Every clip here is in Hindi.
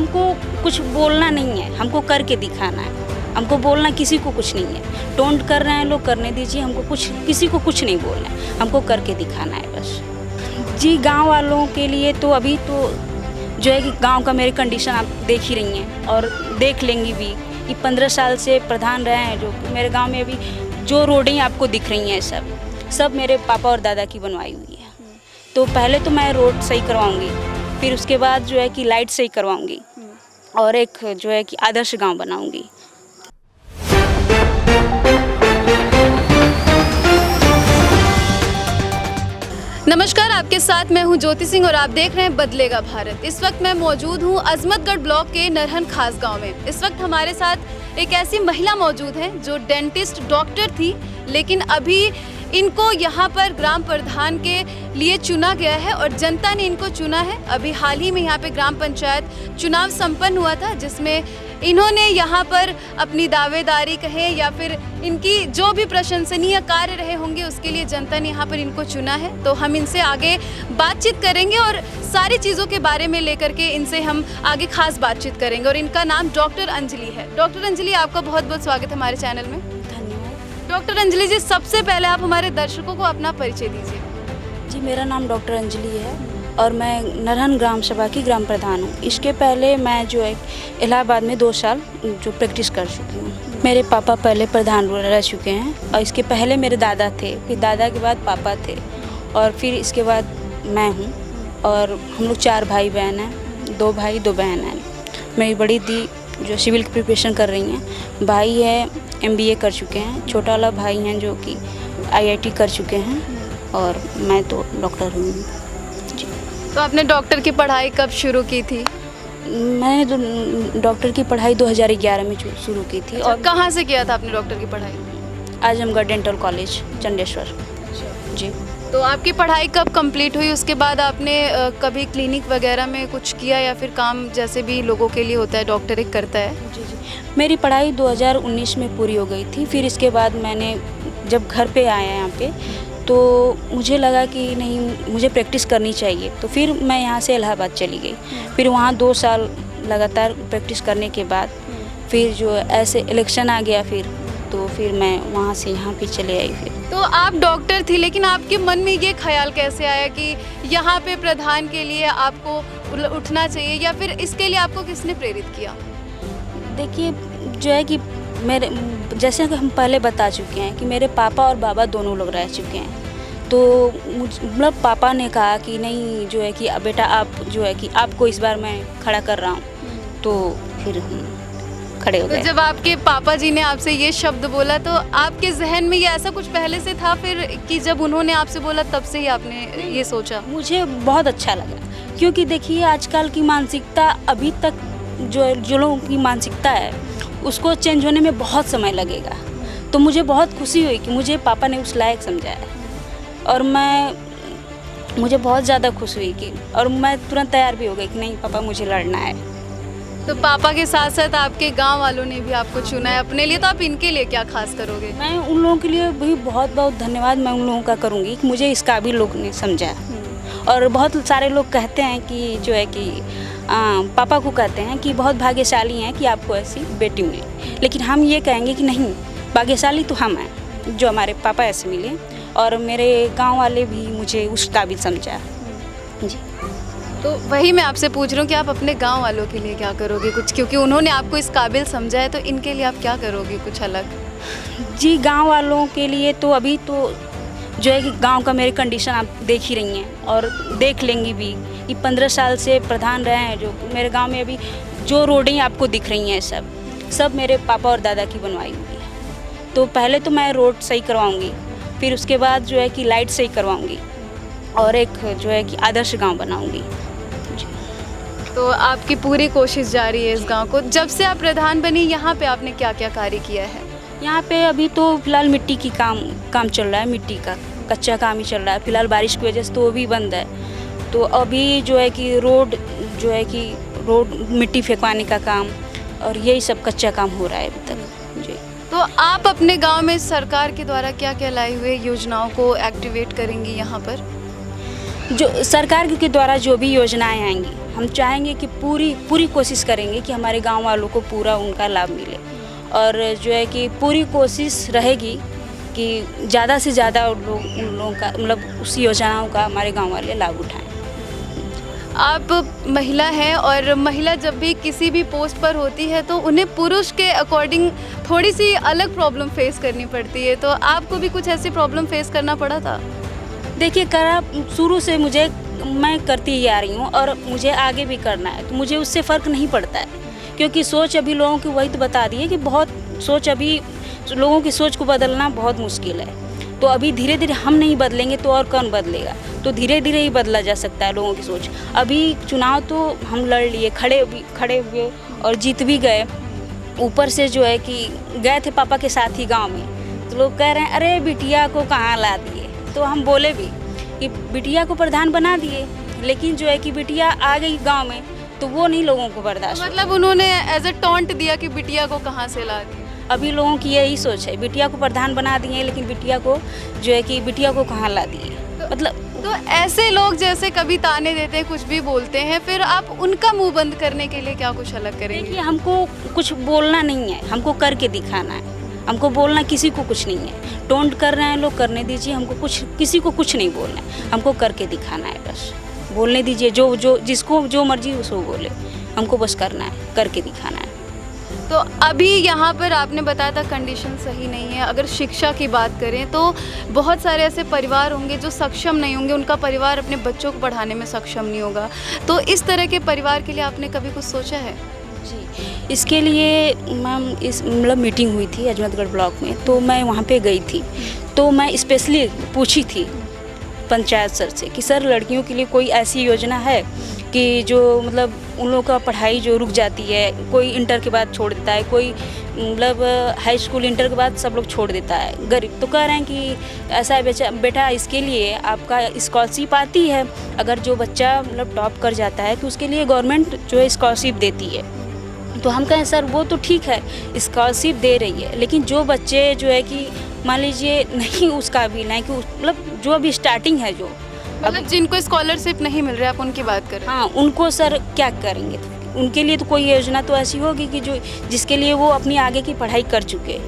हमको कुछ बोलना नहीं है, हमको करके दिखाना है। हमको बोलना किसी को कुछ नहीं है। टोंट कर रहे हैं लोग, करने दीजिए, हमको कुछ किसी को कुछ नहीं बोलना है, हमको करके दिखाना है बस। जी गांव वालों के लिए तो अभी तो जो है कि गांव का मेरी कंडीशन आप देख ही रही हैं और देख लेंगी भी कि 15 साल से प्रधान रहे हैं। जो मेरे गांव में अभी जो रोडें आपको दिख रही हैं सब मेरे पापा और दादा की बनवाई हुई है। तो पहले तो मैं रोड सही करवाऊंगी, फिर उसके बाद जो है कि लाइट सही करवाऊंगी और एक जो है कि आदर्श गांव बनाऊंगी। नमस्कार, आपके साथ मैं हूं ज्योति सिंह और आप देख रहे हैं बदलेगा भारत। इस वक्त मैं मौजूद हूं अजमतगढ़ ब्लॉक के नरहन खास गांव में। इस वक्त हमारे साथ एक ऐसी महिला मौजूद है जो डेंटिस्ट डॉक्टर थी, लेकिन अभी इनको यहाँ पर ग्राम प्रधान के लिए चुना गया है और जनता ने इनको चुना है। अभी हाल ही में यहाँ पे ग्राम पंचायत चुनाव संपन्न हुआ था, जिसमें इन्होंने यहाँ पर अपनी दावेदारी कहे या फिर इनकी जो भी प्रशंसनीय कार्य रहे होंगे उसके लिए जनता ने यहाँ पर इनको चुना है। तो हम इनसे आगे बातचीत करेंगे और सारी चीज़ों के बारे में लेकर के इनसे हम आगे खास बातचीत करेंगे। और इनका नाम डॉक्टर अंजलि है। डॉक्टर अंजलि, आपका बहुत बहुत स्वागत है हमारे चैनल में। धन्यवाद। डॉक्टर अंजलि जी, सबसे पहले आप हमारे दर्शकों को अपना परिचय दीजिए। जी, मेरा नाम डॉक्टर अंजलि है और मैं नरहन ग्राम सभा की ग्राम प्रधान हूँ। इसके पहले मैं जो है इलाहाबाद में 2 साल जो प्रैक्टिस कर चुकी हूँ। मेरे पापा पहले प्रधान रह चुके हैं और इसके पहले मेरे दादा थे, फिर दादा के बाद पापा थे और फिर इसके बाद मैं हूँ। और हम लोग 4 भाई बहन हैं, 2 भाई 2 बहन हैं। मेरी बड़ी दी जो सिविल की प्रिपरेशन कर रही हैं, भाई है MBA कर चुके हैं, छोटा वाला भाई हैं जो कि IIT कर चुके हैं और मैं तो डॉक्टर हूँ। तो आपने डॉक्टर की पढ़ाई कब शुरू की थी? मैंने तो डॉक्टर की पढ़ाई 2011 में शुरू की थी। और कहाँ से किया था आपने डॉक्टर की पढ़ाई? Azamgarh dental college Chandeshwar. जी। तो आपकी पढ़ाई कब कंप्लीट हुई? उसके बाद आपने कभी क्लिनिक वगैरह में कुछ किया या फिर काम जैसे भी लोगों के लिए होता है डॉक्टर एक करता है? जी। मेरी पढ़ाई 2019 में पूरी हो गई थी। फिर इसके बाद मैंने जब घर पे आया यहाँ पे तो मुझे लगा कि नहीं, मुझे प्रैक्टिस करनी चाहिए। तो फिर मैं यहाँ से इलाहाबाद चली गई। फिर वहाँ 2 साल लगातार प्रैक्टिस करने के बाद फिर जो ऐसे इलेक्शन आ गया तो फिर मैं वहाँ से यहाँ पे चले आई। फिर तो आप डॉक्टर थी, लेकिन आपके मन में ये ख्याल कैसे आया कि यहाँ पे प्रधान के लिए आपको उठना चाहिए या फिर इसके लिए आपको किसने प्रेरित किया? देखिए, जो है कि मेरे जैसे कि हम पहले बता चुके हैं कि मेरे पापा और बाबा दोनों लोग रह चुके हैं। तो मतलब पापा ने कहा कि नहीं, जो है कि बेटा आप जो है कि आपको इस बार मैं खड़ा कर रहा हूँ। तो फिर हम खड़े हो गए। तो जब आपके पापा जी ने आपसे ये शब्द बोला तो आपके जहन में ये ऐसा कुछ पहले से था फिर कि जब उन्होंने आपसे बोला तब से ही आपने ये सोचा? मुझे बहुत अच्छा लगा, क्योंकि देखिए आजकल की मानसिकता अभी तक जो लोगों की मानसिकता है उसको चेंज होने में बहुत समय लगेगा। तो मुझे बहुत खुशी हुई कि मुझे पापा ने उस लायक समझाया और मुझे बहुत ज़्यादा खुशी हुई कि और मैं तुरंत तैयार भी हो गई कि नहीं पापा, मुझे लड़ना है। तो पापा के साथ साथ आपके गांव वालों ने भी आपको चुना है अपने लिए, तो आप इनके लिए क्या खास करोगे? मैं उन लोगों के लिए भी बहुत बहुत धन्यवाद मैं उन लोगों का करूँगी कि मुझे इस काबिल लोग ने समझा। और बहुत सारे लोग कहते हैं कि जो है कि पापा को कहते हैं कि बहुत भाग्यशाली हैं कि आपको ऐसी बेटी मिली, लेकिन हम ये कहेंगे कि नहीं, भाग्यशाली तो हम हैं जो हमारे पापा ऐसे मिले और मेरे गांव वाले भी मुझे उस काबिल समझा। जी। तो वही मैं आपसे पूछ रहा हूँ कि आप अपने गांव वालों के लिए क्या करोगे कुछ, क्योंकि उन्होंने आपको इस काबिल समझा है, तो इनके लिए आप क्या करोगे कुछ अलग? जी, गांव वालों के लिए तो अभी तो जो है कि गांव का मेरी कंडीशन आप देख ही रही हैं और देख लेंगी भी कि 15 साल से प्रधान रहे हैं। जो मेरे गांव में अभी जो रोडें आपको दिख रही हैं सब मेरे पापा और दादा की बनवाई हुई है। तो पहले तो मैं रोड सही करवाऊंगी, फिर उसके बाद जो है कि लाइट सही करवाऊंगी और एक जो है कि आदर्श गाँव बनाऊँगी। तो आपकी पूरी कोशिश जारी है इस गांव को। जब से आप प्रधान बनी यहाँ पे आपने क्या क्या कार्य किया है? यहाँ पे अभी तो फिलहाल मिट्टी की काम चल रहा है, मिट्टी का कच्चा काम ही चल रहा है। फिलहाल बारिश की वजह से तो वो भी बंद है। तो अभी जो है कि रोड मिट्टी फेंकवाने का काम और यही सब कच्चा काम हो रहा है अभी तक। जी। तो आप अपने गांव में सरकार के द्वारा क्या क्या लाई हुए योजनाओं को एक्टिवेट करेंगी यहाँ पर? जो सरकार के द्वारा जो भी योजनाएं आएंगी हम चाहेंगे कि पूरी कोशिश करेंगे कि हमारे गांव वालों को पूरा उनका लाभ मिले, और जो है कि पूरी कोशिश रहेगी कि ज़्यादा से ज़्यादा उन लोगों का मतलब उस योजनाओं का हमारे गांव वाले लाभ उठाएं। आप महिला हैं और महिला जब भी किसी भी पोस्ट पर होती है तो उन्हें पुरुष के अकॉर्डिंग थोड़ी सी अलग प्रॉब्लम फेस करनी पड़ती है, तो आपको भी कुछ ऐसी प्रॉब्लम फेस करना पड़ा था? देखिए, शुरू से मैं करती ही आ रही हूँ और मुझे आगे भी करना है, तो मुझे उससे फ़र्क नहीं पड़ता है, क्योंकि सोच अभी लोगों की वही तो बता दी है कि लोगों की सोच को बदलना बहुत मुश्किल है। तो अभी धीरे धीरे हम नहीं बदलेंगे तो और कौन बदलेगा, तो धीरे धीरे ही बदला जा सकता है लोगों की सोच। अभी चुनाव तो हम लड़ लिए, खड़े हुए और जीत भी गए। ऊपर से जो है कि गए थे पापा के साथ ही गांव में, तो लोग कह रहे हैं अरे बिटिया को कहाँ ला दिए, तो हम बोले भी कि बिटिया को प्रधान बना दिए, लेकिन जो है कि बिटिया आ गई गाँव में तो वो नहीं लोगों को बर्दाश्त। मतलब उन्होंने एज ए टॉन्ट दिया कि बिटिया को कहाँ से ला दिया। अभी लोगों की यही सोच है, बिटिया को प्रधान बना दिए लेकिन बिटिया को जो है कि बिटिया को कहाँ ला दिए। तो ऐसे लोग जैसे कभी ताने देते हैं, कुछ भी बोलते हैं, फिर आप उनका मुंह बंद करने के लिए क्या कुछ अलग करेंगे? देखिए, हमको कुछ बोलना नहीं है, हमको करके दिखाना है। हमको बोलना किसी को कुछ नहीं है। टोंट कर रहे हैं लोग, करने दीजिए, हमको किसी को कुछ नहीं बोलना है, हमको करके दिखाना है बस। बोलने दीजिए, जो जिसको जो मर्जी उसको बोले, हमको बस करना है, करके दिखाना है। तो अभी यहाँ पर आपने बताया था कंडीशन सही नहीं है। अगर शिक्षा की बात करें तो बहुत सारे ऐसे परिवार होंगे जो सक्षम नहीं होंगे, उनका परिवार अपने बच्चों को पढ़ाने में सक्षम नहीं होगा, तो इस तरह के परिवार के लिए आपने कभी कुछ सोचा है? जी, इसके लिए मैम मीटिंग हुई थी अजमतगढ़ ब्लॉक में, तो मैं वहाँ पे गई थी, तो मैं स्पेशली पूछी थी पंचायत सर से कि सर लड़कियों के लिए कोई ऐसी योजना है कि जो मतलब उन लोगों का पढ़ाई जो रुक जाती है, कोई इंटर के बाद छोड़ देता है, कोई मतलब हाई स्कूल इंटर के बाद सब लोग छोड़ देता है गरीब, तो कह रहे हैं कि ऐसा है बेटा इसके लिए आपका स्कॉलरशिप आती है, अगर जो बच्चा मतलब टॉप कर जाता है तो उसके लिए गवर्नमेंट जो है स्कॉलरशिप देती है। तो हम कहें सर वो तो ठीक है, स्कॉलरशिप दे रही है, लेकिन जो बच्चे जो है कि मान लीजिए नहीं उस काबिल हैं कि मतलब जो अभी स्टार्टिंग है, जो मतलब जिनको स्कॉलरशिप नहीं मिल रही, आप उनकी बात कर रहे हैं? हाँ, उनको सर क्या करेंगे? उनके लिए तो कोई योजना तो ऐसी होगी कि जिसके लिए वो अपनी आगे की पढ़ाई कर चुके।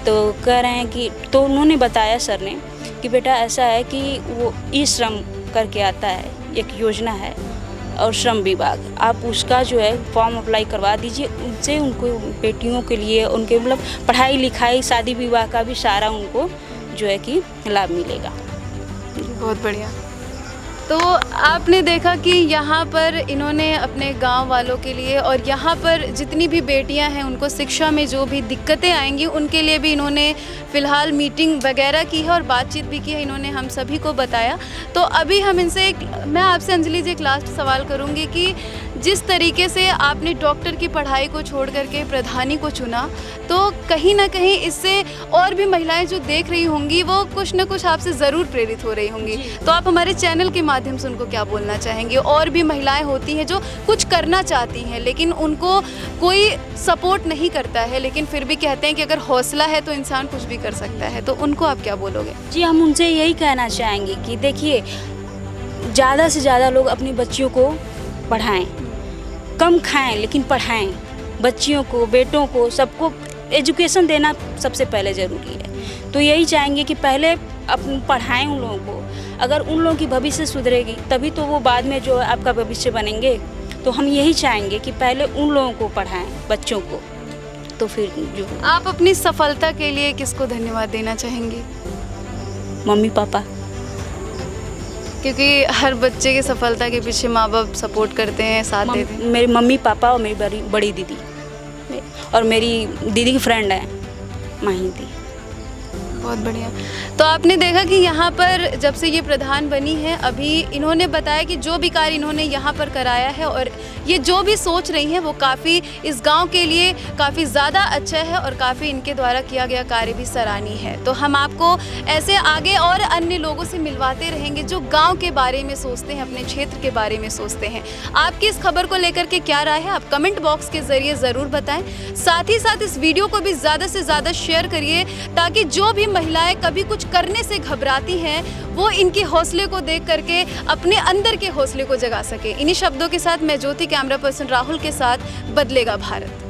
तो कह रहे हैं कि तो उन्होंने बताया सर ने कि बेटा ऐसा है कि वो ई श्रम करके आता है, एक योजना है, और श्रम विभाग, आप उसका जो है फॉर्म अप्लाई करवा दीजिए, उनसे उनको बेटियों के लिए उनके मतलब पढ़ाई लिखाई शादी विवाह का भी सारा उनको जो है कि लाभ मिलेगा। बहुत बढ़िया। तो आपने देखा कि यहाँ पर इन्होंने अपने गांव वालों के लिए और यहाँ पर जितनी भी बेटियां हैं उनको शिक्षा में जो भी दिक्कतें आएंगी उनके लिए भी इन्होंने फ़िलहाल मीटिंग वगैरह की है और बातचीत भी की है, इन्होंने हम सभी को बताया। तो अभी हम इनसे मैं आपसे अंजलि जी एक लास्ट सवाल करूँगी कि जिस तरीके से आपने डॉक्टर की पढ़ाई को छोड़ करके प्रधानी को चुना, तो कहीं ना कहीं इससे और भी महिलाएं जो देख रही होंगी वो कुछ ना कुछ आपसे ज़रूर प्रेरित हो रही होंगी, तो आप हमारे चैनल के माध्यम से उनको क्या बोलना चाहेंगे? और भी महिलाएं होती हैं जो कुछ करना चाहती हैं लेकिन उनको कोई सपोर्ट नहीं करता है, लेकिन फिर भी कहते हैं कि अगर हौसला है तो इंसान कुछ भी कर सकता है, तो उनको आप क्या बोलोगे? जी, हम उनसे यही कहना चाहेंगे कि देखिए, ज़्यादा से ज़्यादा लोग अपनी बच्चियों को पढ़ाएं, कम खाएं लेकिन पढ़ाएं, बच्चियों को, बेटों को, सबको एजुकेशन देना सबसे पहले ज़रूरी है। तो यही चाहेंगे कि पहले पढ़ाएं उन लोगों को, अगर उन लोगों की भविष्य सुधरेगी तभी तो वो बाद में जो आपका भविष्य बनेंगे। तो हम यही चाहेंगे कि पहले उन लोगों को पढ़ाएं, बच्चों को, तो फिर जो आप अपनी सफलता के लिए किसको धन्यवाद देना चाहेंगी? मम्मी पापा, क्योंकि हर बच्चे की सफलता के पीछे माँ बाप सपोर्ट करते हैं, साथ देते हैं। मेरी मम्मी पापा और मेरी बड़ी दीदी और मेरी दीदी की फ्रेंड है माहिती। बहुत बढ़िया। तो आपने देखा कि यहाँ पर जब से ये प्रधान बनी है, अभी इन्होंने बताया कि जो भी कार्य इन्होंने यहाँ पर कराया है और ये जो भी सोच रही हैं वो काफ़ी इस गांव के लिए काफ़ी ज़्यादा अच्छा है और काफ़ी इनके द्वारा किया गया कार्य भी सराहनीय है। तो हम आपको ऐसे आगे और अन्य लोगों से मिलवाते रहेंगे जो गाँव के बारे में सोचते हैं, अपने क्षेत्र के बारे में सोचते हैं। आपकी इस खबर को लेकर के क्या राय है, आप कमेंट बॉक्स के ज़रिए ज़रूर बताएँ। साथ ही साथ इस वीडियो को भी ज़्यादा से ज़्यादा शेयर करिए ताकि जो भी महिलाएं कभी कुछ करने से घबराती हैं, वो इनके हौसले को देख करके अपने अंदर के हौसले को जगा सके। इन्हीं शब्दों के साथ मैं ज्योति, कैमरा पर्सन राहुल के साथ बदलेगा भारत।